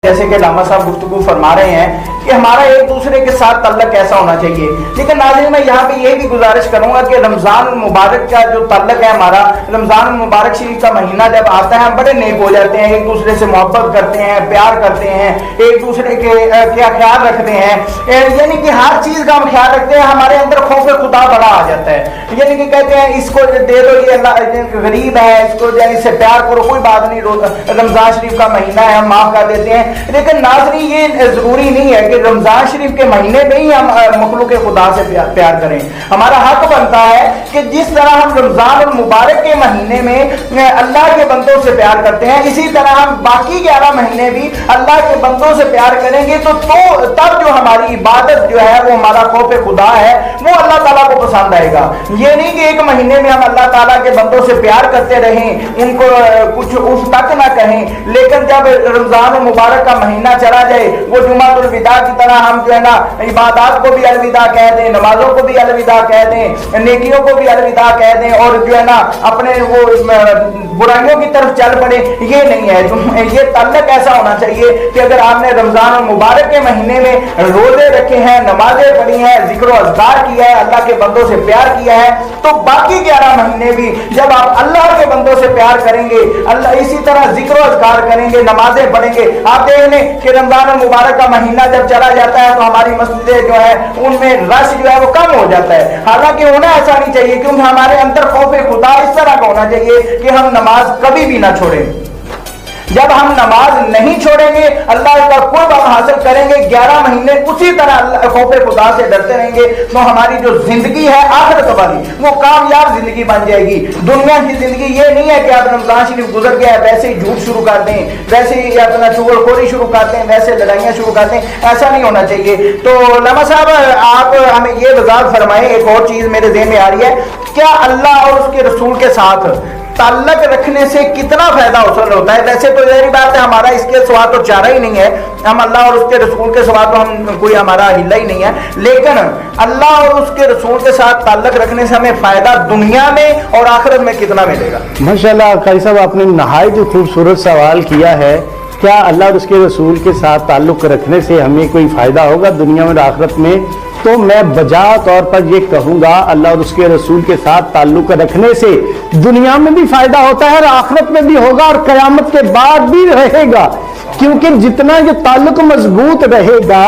جیسے کہ علامہ صاحب گفتگو فرما رہے ہیں کہ ہمارا ایک دوسرے کے ساتھ تعلق کیسا ہونا چاہیے، لیکن ناظرین میں یہاں پہ یہ بھی گزارش کروں گا کہ رمضان المبارک کا جو تعلق ہے ہمارا، رمضان المبارک شریف کا مہینہ جب آتا ہے ہم بڑے نیک ہو جاتے ہیں، ایک دوسرے سے محبت کرتے ہیں، پیار کرتے ہیں، ایک دوسرے کے کیا خیال رکھتے ہیں، یعنی کہ ہر چیز کا ہم خیال رکھتے ہیں، ہمارے اندر خوف خدا بڑا آ جاتا ہے، یعنی کہ کہتے ہیں اس کو دے دو، یہ اللہ غریب ہے، اس کو اس سے پیار کرو، کوئی بات نہیں، رمضان شریف کا مہینہ ہے ہم معاف کر دیتے ہیں۔ لیکن ناظرین یہ ضروری نہیں ہے کہ رمضان شریف کے مہینے میں ہی ہم مخلوق خدا سے پیار کریں۔ ہمارا حق بنتا ہے کہ جس طرح ہم رمضان المبارک کے مہینے میں اللہ کے بندوں سے پیار کرتے ہیں، اسی طرح ہم باقی 11 مہینے بھی اللہ کے بندوں سے پیار کریں گے تو تب جو ہماری عبادت جو ہے وہ ہمارا خوف خدا ہے وہ اللہ تعالیٰ کو پسند آئے گا۔ یہ نہیں کہ ایک مہینے میں ہم اللہ تعالیٰ کے بندوں سے پیار کرتے رہیں، ان کو کچھ اس تک نہ کہیں، لیکن جب رمضان المبارک کا مہینہ چلا جائے وہ جمعۃ الوداع کی طرح ہم جو ہے نا عبادات کو بھی الوداع کہہ دیں، نمازوں کو بھی الوداع کہہ دیں، نیکیوں کو بھی الوداع کہہ دیں اور جو ہے نا اپنے وہ برائیوں کی طرف چل پڑے، یہ نہیں ہے۔ یہ تعلق ایسا ہونا چاہیے کہ اگر آپ نے رمضان المبارک کے مہینے میں روزے رکھے ہیں، نمازیں پڑھی ہیں، ذکر و اذکار کیا ہے، اللہ کے بندوں سے پیار کیا ہے، تو باقی 11 مہینے بھی جب آپ اللہ کے بندوں سے پیار کریں گے، اللہ اسی طرح ذکر و اذکار کریں گے، نمازیں پڑھیں گے، آپ دیکھ لیں کہ رمضان المبارک کا مہینہ جب چلا جاتا ہے تو ہماری مسجدیں جو ہے ان میں رش جو ہے وہ کم ہو جاتا ہے۔ حالانکہ ہونا ایسا نہیں چاہیے، کیونکہ ہمارے اندر خوف خدا اس طرح کا ہونا چاہیے کہ ہم نماز کبھی بھی نہ چھوڑیں۔ جب ہم نماز نہیں چھوڑیں گے، اللہ کا قرب ہم حاصل کریں گے، 11 مہینے اسی طرح خوف خدا سے ڈرتے رہیں گے، تو ہماری جو زندگی ہے آخرت والی وہ کامیاب زندگی بن جائے گی۔ دنیا کی زندگی یہ نہیں ہے کہ آپ رمضان شریف گزر گیا ہے ویسے ہی جھوٹ شروع کر دیں، ویسے ہی اپنا چغل خوری شروع کر دیں، ویسے لڑائیاں شروع کر دیں، ایسا نہیں ہونا چاہیے۔ تو علامہ صاحب آپ ہمیں یہ وضاحت فرمائیں، ایک اور چیز میرے ذہن میں آ رہی ہے، کیا اللہ اور اس کے رسول کے ساتھ تعلق رکھنے سے کتنا فائدہ حاصل ہوتا ہے؟ ویسے تو ظاہری بات ہے ہمارا اس کے سوا تو چارہ ہی نہیں ہے، ہم اللہ اور اس کے رسول کے سوا تو ہم کوئی ہمارا ہلا ہی نہیں ہے، لیکن اللہ اور اس کے رسول کے ساتھ تعلق رکھنے سے ہمیں فائدہ دنیا میں اور آخرت میں کتنا ملے گا؟ ماشاءاللہ قاری صاحب آپ نے نہایت خوبصورت سوال کیا ہے، کیا اللہ اور اس کے رسول کے ساتھ تعلق رکھنے سے ہمیں کوئی فائدہ ہوگا دنیا میں اور آخرت میں؟ تو میں بجا طور پر یہ کہوں گا اللہ اور اس کے رسول کے ساتھ تعلق رکھنے سے دنیا میں بھی فائدہ ہوتا ہے اور آخرت میں بھی ہوگا اور قیامت کے بعد بھی رہے گا، کیونکہ جتنا یہ تعلق مضبوط رہے گا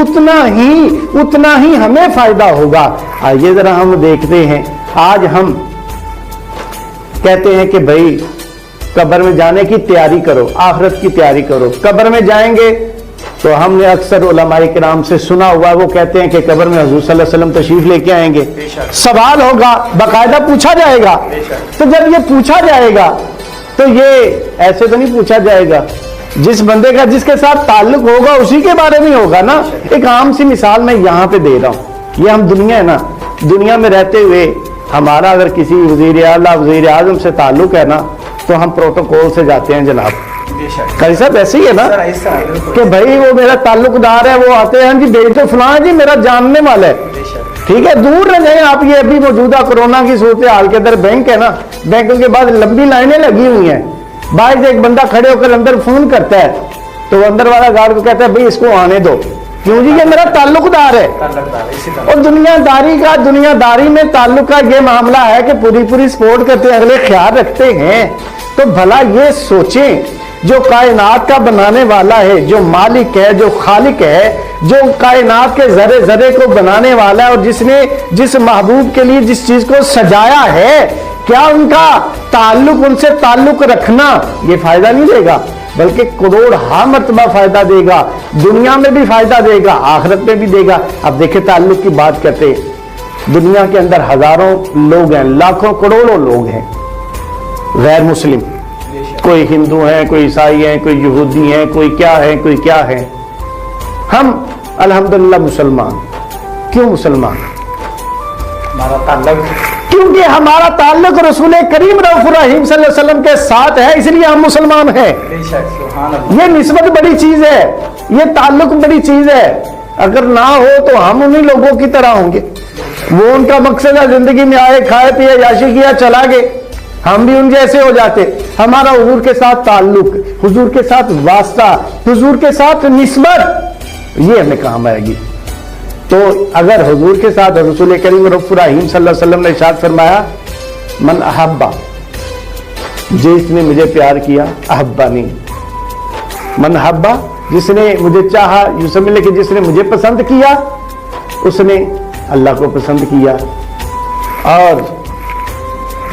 اتنا ہی ہمیں فائدہ ہوگا۔ آئیے ذرا ہم دیکھتے ہیں، آج ہم کہتے ہیں کہ بھائی قبر میں جانے کی تیاری کرو، آخرت کی تیاری کرو، قبر میں جائیں گے تو ہم نے اکثر علماء کرام سے سنا ہوا وہ کہتے ہیں کہ قبر میں حضور صلی اللہ علیہ وسلم تشریف لے کے آئیں گے، سوال ہوگا، باقاعدہ پوچھا جائے گا، تو جب یہ پوچھا جائے گا تو یہ ایسے تو نہیں پوچھا جائے گا، جس بندے کا جس کے ساتھ تعلق ہوگا اسی کے بارے میں ہوگا نا۔ ایک عام سی مثال میں یہاں پہ دے رہا ہوں، یہ ہم دنیا ہے نا، دنیا میں رہتے ہوئے ہمارا اگر کسی وزیر اعلیٰ وزیر اعظم سے تعلق ہے نا تو ہم پروٹوکول سے جاتے ہیں جناب، قاری صاحب ایسے ہی ہے نا کہ بھائی وہ میرا تعلق دار ہے، وہ آتے ہیں جی بھیج تو فلاں جی میرا جاننے والا ہے، ٹھیک ہے، دور نہ جائیں آپ۔ یہ ابھی موجودہ کورونا کی صورتحال کے اندر بینک ہے نا، بینکوں کے بعد لمبی لائنیں لگی ہوئی ہیں، باہر سے ایک بندہ کھڑے ہو کر اندر فون کرتا ہے تو وہ اندر والا گارڈ کو کہتا ہے بھائی اس کو آنے دو، کیوں جی یہ میرا تعلق دار ہے۔ اور دنیا داری میں تعلق کا یہ معاملہ ہے کہ پوری سپورٹ کرتے ہیں، اگلے خیال رکھتے ہیں، تو بھلا یہ سوچیں جو کائنات کا بنانے والا ہے، جو مالک ہے، جو خالق ہے، جو کائنات کے ذرے ذرے کو بنانے والا ہے اور جس نے جس محبوب کے لیے جس چیز کو سجایا ہے، کیا ان کا تعلق، ان سے تعلق رکھنا یہ فائدہ نہیں دے گا بلکہ کروڑ مرتبہ فائدہ دے گا، دنیا میں بھی فائدہ دے گا، آخرت میں بھی دے گا۔ اب دیکھیں تعلق کی بات کرتے ہیں، دنیا کے اندر ہزاروں لوگ ہیں، لاکھوں کروڑوں لوگ ہیں غیر مسلم، کوئی ہندو ہیں، کوئی عیسائی ہیں، کوئی یہودی ہیں، کوئی کیا ہے، ہم الحمدللہ مسلمان۔ کیوں مسلمان؟ ہمارا تعلق، کیونکہ ہمارا تعلق رسول کریم رؤوف الرحیم صلی اللہ علیہ وسلم کے ساتھ ہے، اس لیے ہم مسلمان ہیں۔ یہ نسبت بڑی چیز ہے، یہ تعلق بڑی چیز ہے، اگر نہ ہو تو ہم انہی لوگوں کی طرح ہوں گے، وہ ان کا مقصد ہے زندگی میں آئے، کھائے پیے، عیاشی کیا، چلا گئے، ہم بھی ان جیسے ہو جاتے. ہمارا حضور کے ساتھ تعلق, حضور کے ساتھ واسطہ, حضور کے ساتھ نسبت, یہ ہمیں کام آئے گی. تو اگر حضور کے ساتھ رسول کریم رب الرحیم صلی اللہ علیہ وسلم نے ارشاد فرمایا من احبا, جس نے مجھے پیار کیا, احبانی, من احبا, جس نے مجھے چاہا, یوں سمجھ لے کہ جس نے مجھے پسند کیا اس نے اللہ کو پسند کیا, اور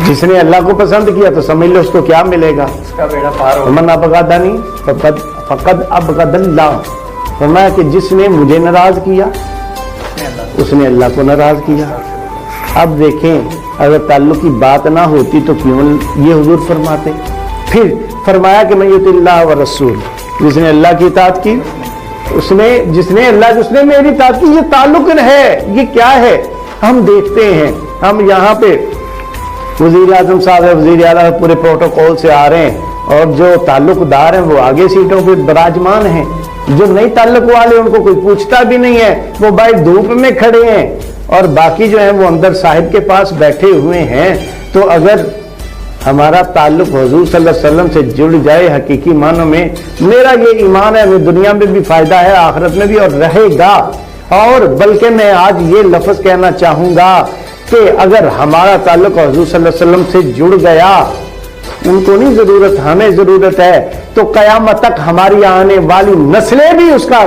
جس نے اللہ کو پسند کیا تو سمجھ لو اس کو کیا ملے گا, اس کا بیڑا پار ہو. من ابغضنی فقد ابغض اللہ, فرمایا کہ جس نے مجھے ناراض کیا اس نے اللہ کو ناراض کیا. اب دیکھیں اگر تعلق کی بات نہ ہوتی تو کیوں یہ حضور فرماتے. پھر فرمایا کہ من یطع اللہ و رسول, جس نے اللہ کی اطاعت کی, اس نے جس نے میری اطاعت کی. یہ تعلق ہے, یہ کیا ہے؟ ہم دیکھتے ہیں, ہم یہاں پہ وزیر اعظم صاحب ہے, وزیر اعلیٰ پورے پروٹوکول سے آ رہے ہیں, اور جو تعلق دار ہیں وہ آگے سیٹوں پہ براجمان ہیں. جو نئی تعلق والے ان کو کوئی پوچھتا بھی نہیں ہے, وہ بھائی دھوپ میں کھڑے ہیں, اور باقی جو ہیں وہ اندر صاحب کے پاس بیٹھے ہوئے ہیں. تو اگر ہمارا تعلق حضور صلی اللہ علیہ وسلم سے جڑ جائے حقیقی معنوں میں, میرا یہ ایمان ہے, ہمیں دنیا میں بھی فائدہ ہے, آخرت میں بھی, اور رہے گا. اور بلکہ میں آج یہ لفظ کہنا چاہوں گا کہ اگر ہمارا تعلق حضور صلی اللہ علیہ وسلم سے جڑ گیا, ان کو نہیں ضرورت, ہمیں ضرورت ہے, تو قیامت تک ہماری آنے والی نسلیں بھی اس کا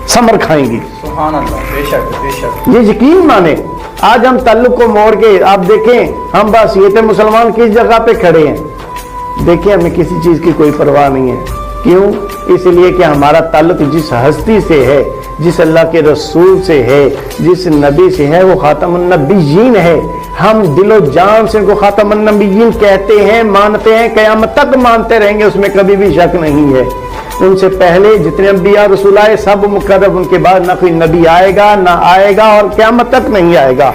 ثمر کھائیں گی. سبحان اللہ, بے شک بے شک. یہ یقین مانے. آج ہم تعلق کو موڑ کے, آپ دیکھیں ہم بس یہ تھے مسلمان کس جگہ پہ کھڑے ہیں, دیکھیں ہمیں کسی چیز کی کوئی پرواہ نہیں ہے. کیوں؟ اس لیے کہ ہمارا تعلق جس ہستی سے ہے, جس اللہ کے رسول سے ہے, جس نبی سے ہے, وہ خاتم النبیین ہے. ہم دل و جان سے ان کو خاتم النبیین کہتے ہیں, مانتے ہیں, قیامت تک مانتے رہیں گے, اس میں کبھی بھی شک نہیں ہے. ان سے پہلے جتنے انبیاء رسول آئے سب مقرب, ان کے بعد نہ کوئی نبی آئے گا, نہ آئے گا, اور قیامت تک نہیں آئے گا.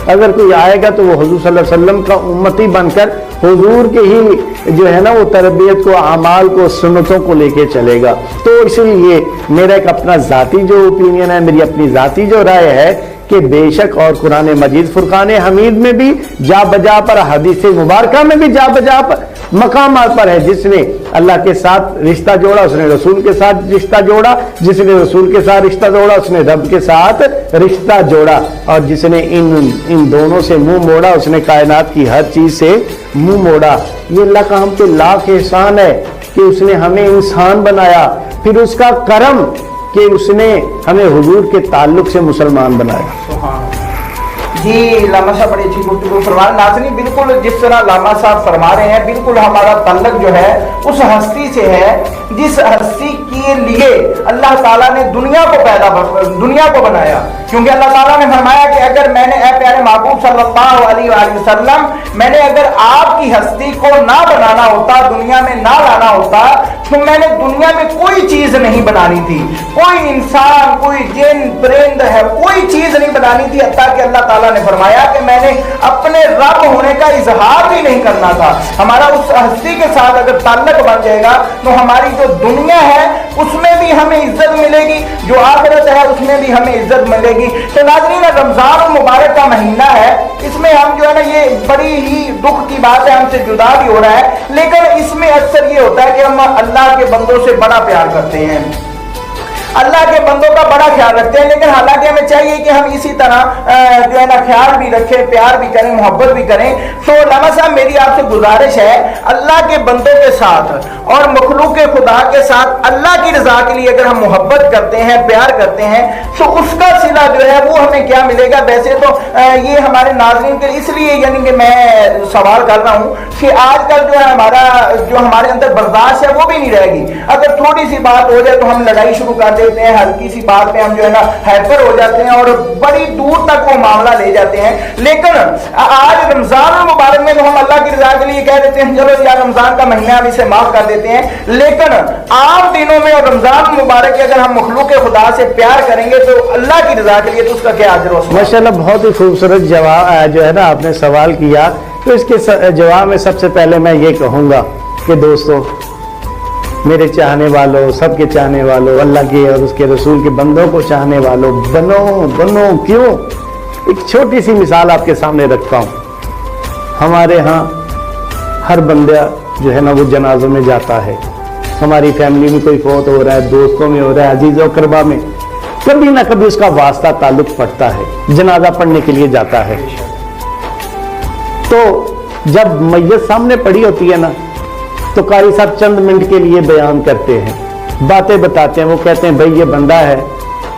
اگر کوئی آئے گا تو وہ حضور صلی اللہ علیہ وسلم کا امتی بن کر حضور کے ہی جو ہے نا وہ تربیت کو, اعمال کو, سنتوں کو لے کے چلے گا. تو اس لیے میرا ایک اپنا ذاتی جو اوپینین ہے, میری اپنی ذاتی جو رائے ہے کہ بے شک اور قرآن مجید فرقان حمید میں بھی جا بجا پر, حدیث مبارکہ میں بھی جا بجا پر مقامات پر ہے, جس نے اللہ کے ساتھ رشتہ جوڑا اس نے رسول کے ساتھ رشتہ جوڑا, جس نے رسول کے ساتھ رشتہ جوڑا اس نے رب کے ساتھ رشتہ جوڑا, اور جس نے ان دونوں سے منہ موڑا اس نے کائنات کی ہر چیز سے منہ موڑا. یہ اللہ کا ہم پہ لاکھ احسان ہے کہ اس نے ہمیں انسان بنایا, پھر اس کا کرم کہ اس نے ہمیں حضور کے تعلق سے مسلمان بنایا. جی علامہ صاحب بڑی اچھی گفتگو فرما رہے ہیں. ناظرین بالکل جس طرح علامہ صاحب فرما رہے ہیں, بالکل ہمارا تعلق جو ہے اس ہستی سے ہے جس ہستی کے لیے اللہ تعالیٰ نے دنیا کو بنایا. کیونکہ اللہ تعالیٰ نے فرمایا کہ اگر میں نے, اے پیارے محبوب صلی اللہ علیہ وآلہ وسلم, میں نے اگر آپ کی ہستی کو نہ بنانا ہوتا, دنیا میں نہ لانا ہوتا, تو میں نے دنیا میں کوئی چیز نہیں بنانی تھی, کوئی انسان, کوئی جن پرند ہے, کوئی چیز نہیں بنانی تھی. حتیٰ کہ اللہ تعالیٰ نے فرمایا کہ میں نے اپنے رب ہونے کا اظہار بھی نہیں کرنا تھا. ہمارا اس ہستی کے ساتھ اگر تعلق بن جائے گا تو ہماری جو دنیا ہے اس میں بھی ہمیں عزت ملے گی, جو آخرت ہے اس میں بھی ہمیں عزت ملے گی. تو ناظرین رمضان المبارک کا مہینہ ہے, اس میں ہم جو ہے نا, یہ بڑی ہی دکھ کی بات ہے, ہم سے جدا بھی ہو رہا ہے, لیکن اس میں اکثر یہ ہوتا ہے کہ ہم اللہ کے بندوں سے بڑا پیار کرتے ہیں, اللہ کے بندوں کا بڑا خیال رکھتے ہیں. لیکن حالانکہ ہمیں چاہیے کہ ہم اسی طرح جو ہے نا خیال بھی رکھیں, پیار بھی کریں, محبت بھی کریں. تو علامہ صاحب میری آپ سے گزارش ہے, اللہ کے بندوں کے ساتھ اور مخلوق خدا کے ساتھ اللہ کی رضا کے لیے اگر ہم محبت کرتے ہیں, پیار کرتے ہیں, تو اس کا صلہ جو ہے وہ ہمیں کیا ملے گا. ویسے تو یہ ہمارے ناظرین کے اس لیے یعنی کہ میں سوال کر رہا ہوں کہ آج کل جو ہے ہمارے اندر برداشت ہے وہ بھی نہیں رہے گی. اگر تھوڑی سی بات ہو جائے تو ہم لڑائی شروع کر دیتے ہیں, ہلکی سی بات پہ ہم جو ہے نا ہائپر ہو جاتے ہیں اور بڑی دور تک وہ معاملہ لے جاتے ہیں. لیکن آج رمضان المبارک میں تو ہم اللہ کی رضا کے لیے کہہ دیتے ہیں چلو یار رمضان کا مہینہ ہم اسے معاف کر دیتے ہیں, لیکن عام دنوں میں اور رمضان المبارک کے اگر ہم مخلوق خدا سے پیار کریں گے تو اللہ کی رضا کے لیے تو اس کا کیا اجر و ثواب. ماشاءاللہ بہت ہی خوبصورت جواب جو ہے نا آپ نے سوال کیا. تو اس کے جواب میں سب سے پہلے میں یہ کہوں گا کہ دوستو, میرے چاہنے والوں, سب کے چاہنے والوں, اللہ کے اور اس کے رسول کے بندوں کو چاہنے والوں, بنو. کیوں؟ ایک چھوٹی سی مثال آپ کے سامنے رکھتا ہوں. ہمارے ہاں ہر بندہ جو ہے نا وہ جنازوں میں جاتا ہے. ہماری فیملی میں کوئی فوت ہو رہا ہے, دوستوں میں ہو رہا ہے, عزیز و اقربا میں کبھی نہ کبھی اس کا واسطہ تعلق پڑتا ہے, جنازہ پڑھنے کے لیے جاتا ہے. تو جب میت سامنے پڑی ہوتی ہے نا تو قاری صاحب چند منٹ کے لیے بیان کرتے ہیں, باتیں بتاتے ہیں. وہ کہتے ہیں بھائی یہ بندہ ہے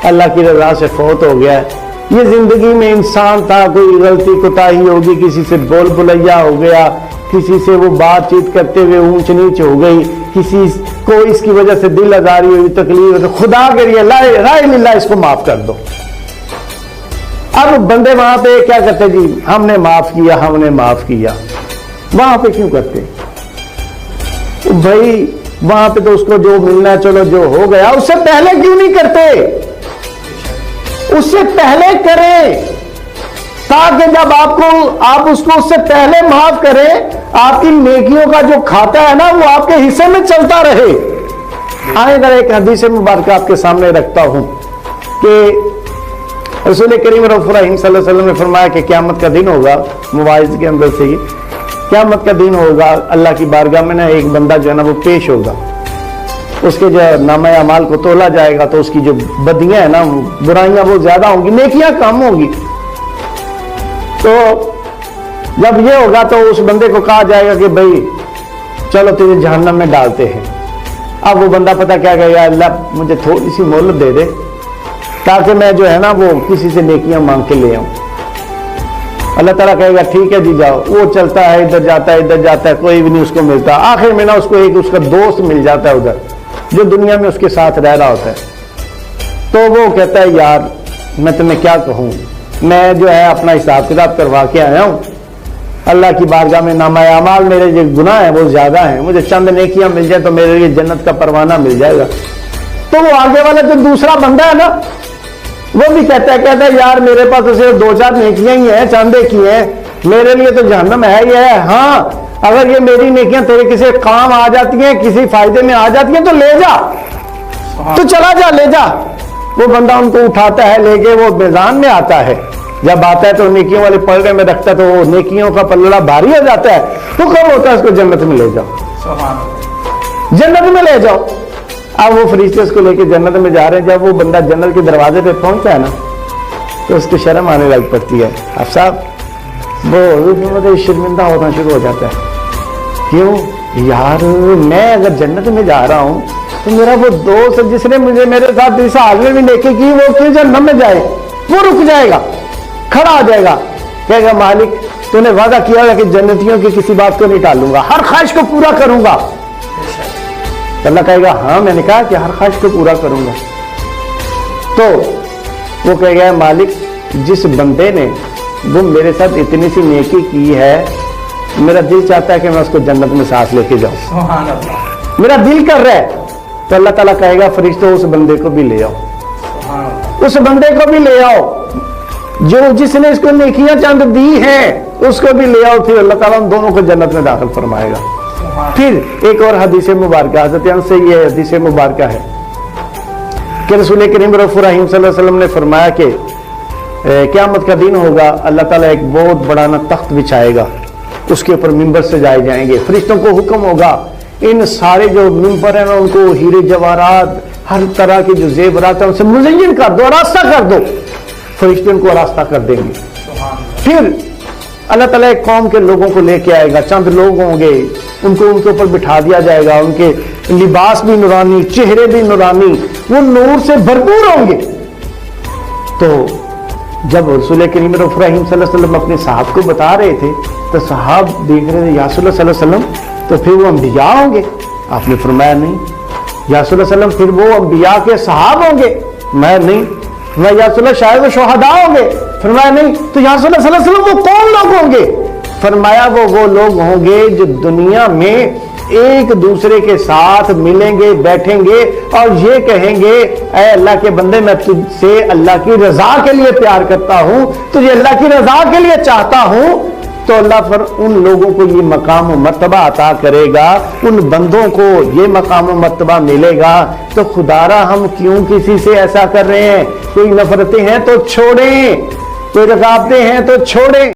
اللہ کی رضا سے فوت ہو گیا ہے, یہ زندگی میں انسان تھا, کوئی غلطی کوتاہی ہوگی, کسی سے بول بلیا ہو گیا, کسی سے وہ بات چیت کرتے ہوئے اونچ نیچ ہو گئی, کسی کو اس کی وجہ سے دل آزاری ہوئی, تکلیف ہوئی, خدا کے لیے رائے اللہ اس کو معاف کر دو. اب بندے وہاں پہ کیا کرتے جی ہم نے معاف کیا, ہم نے معاف کیا. وہاں پہ کیوں کرتے بھائی؟ وہاں پہ تو اس کو جو ملنا چلو جو ہو گیا, اس سے پہلے کیوں نہیں کرتے؟ اس سے پہلے کریں تاکہ جب آپ اس کو اس سے پہلے معاف کریں, آپ کی نیکیوں کا جو کھاتا ہے نا وہ آپ کے حصے میں چلتا رہے. آئے ذرا ایک حدیث مبارکہ آپ کے سامنے رکھتا ہوں کہ رسول کریم رؤوف رحیم صلی اللہ علیہ وسلم نے فرمایا کہ قیامت کا دن ہوگا, مواعظ کے اندر سے ہی قیامت کا دن ہوگا, اللہ کی بارگاہ میں نا ایک بندہ جو ہے نا وہ پیش ہوگا, اس کے جو نامہ اعمال کو تولا جائے گا تو اس کی جو بدیاں ہیں نا, برائیاں وہ زیادہ ہوں گی, نیکیاں کم ہوں گی. تو جب یہ ہوگا تو اس بندے کو کہا جائے گا کہ بھائی چلو تجھے جہنم میں ڈالتے ہیں. اب وہ بندہ پتہ کیا کہے گا, اللہ مجھے تھوڑی سی مہلت دے دے تاکہ میں جو ہے نا وہ کسی سے نیکیاں مانگ کے لے آؤں. اللہ تعالیٰ کہے گا ٹھیک ہے جی جاؤ. وہ چلتا ہے, ادھر جاتا ہے, کوئی بھی نہیں اس کو ملتا. آخر میں نا اس کو ایک اس کا دوست مل جاتا ہے ادھر جو دنیا میں اس کے ساتھ رہ رہا ہوتا ہے. تو وہ کہتا ہے یار میں تمہیں کیا کہوں, میں جو ہے اپنا حساب کتاب کروا کے آیا ہوں, اللہ کی بارگاہ میں نامہ اعمال میرے جو گناہ ہیں وہ زیادہ ہیں, مجھے چند نیکیاں مل جائیں تو میرے لیے جنت کا پروانہ مل جائے گا. تو وہ آگے والا جو دوسرا بندہ ہے نا وہ بھی کہتا ہے یار میرے پاس تو صرف 2-4 نیکیاں ہی ہیں, چاندے کی ہیں, میرے لیے تو جہنم ہے ہی ہے. ہاں اگر یہ میری نیکیاں تیرے کسی کام آ جاتی ہیں, کسی فائدے میں آ جاتی ہیں تو لے جا, تو چلا جا, لے جا. وہ بندہ ان کو اٹھاتا ہے, لے کے وہ میدان میں آتا ہے. جب آتا ہے تو نیکیوں والے پلڑے میں رکھتا ہے تو وہ نیکیوں کا پلڑا بھاری ہو جاتا ہے. تو کب ہوتا ہے اس کو جنت میں لے جاؤ, جنت میں لے جاؤ. اب وہ فرشتے اس کو لے کے جنت میں جا رہے ہیں. جب وہ بندہ جنت کے دروازے پہ پہنچتا ہے نا تو اس کو شرم آنے لگ پڑتی ہے. اب صاحب وہ شرمندہ ہونا شروع ہو جاتا ہے. کیوں یار, میں اگر جنت میں جا رہا ہوں تو میرا وہ دوست جس نے مجھے میرے ساتھ اس حال میں بھی نیکی کی وہ کیوں جنت میں جائے؟ وہ رک جائے گا, کھڑا ہو جائے گا, کہے گا مالک تو نے وعدہ کیا کہ جنتیوں کی کسی بات کو نہیں ٹالوں گا, ہر خواہش کو پورا کروں گا. اللہ کہے گا ہاں میں نے کہا کہ ہر خواہش کو پورا کروں گا. تو وہ کہے گا مالک جس بندے نے وہ میرے ساتھ اتنی سی نیکی کی ہے, میرا دل چاہتا ہے کہ میں اس کو جنت میں ساتھ لے کے جاؤں, سبحان اللہ, میرا دل کر رہا ہے. تو اللہ تعالیٰ کہے گا فرشتوں اس بندے کو بھی لے آؤ, اس بندے کو بھی لے آؤ جو جس نے اس کو نیکیاں چند دی ہیں, اس کو بھی لے آؤ. پھر اللہ تعالیٰ ان دونوں کو جنت میں داخل فرمائے گا. پھر ایک اور حدیث مبارکہ حضرت انس سے یہ حدیث مبارکہ ہے کہ رسول کریم رؤوف رحیم صلی اللہ علیہ وسلم نے فرمایا کہ قیامت کا دن ہوگا, اللہ تعالیٰ ایک بہت بڑا نا تخت بچھائے گا, اس کے اوپر ممبر سجائے جائیں گے. فرشتوں کو حکم ہوگا ان سارے جو ممبر ہیں نا ان کو ہیرے جواہرات ہر طرح کے جو زیورات ہیں ان سے مزین کر دو, آراستہ کر دو. فرشتے ان کو آراستہ کر دیں گے. پھر اللہ تعالیٰ ایک قوم کے لوگوں کو لے کے آئے گا, چند لوگ ہوں گے, ان کو ان کے اوپر بٹھا دیا جائے گا, ان کے لباس بھی نورانی, چہرے بھی نورانی, وہ نور سے بھرپور ہوں گے. تو جب رسول کریم رؤوف رحیم صلی اللہ علیہ وسلم اپنے صحابہ کو بتا رہے تھے تو صحاب دیکھ رہے تھے یا رسول اللہ صلی اللہ علیہ وسلم تو پھر وہ انبیاء ہوں گے؟ آپ نے فرمایا نہیں. یا رسول اللہ صلی اللہ علیہ وسلم پھر وہ انبیاء کے صحاب ہوں گے؟ میں نہیں. یا رسول اللہ شاید وہ شہداء ہوں گے؟ فرمایا نہیں. تو یا رسول اللہ صلی اللہ علیہ وسلم وہ کون لوگ ہوں گے؟ فرمایا وہ لوگ ہوں گے جو دنیا میں ایک دوسرے کے ساتھ ملیں گے, بیٹھیں گے اور یہ کہیں گے اے اللہ کے بندے میں تجھ سے اللہ کی رضا کے لیے پیار کرتا ہوں, تجھے اللہ کی رضا کے لیے چاہتا ہوں. تو اللہ پر ان لوگوں کو یہ مقام و مرتبہ عطا کرے گا, ان بندوں کو یہ مقام و مرتبہ ملے گا. تو خدارا ہم کیوں کسی سے ایسا کر رہے ہیں؟ کوئی نفرتیں ہیں تو چھوڑیں, کوئی رکاوٹیں ہیں تو چھوڑیں.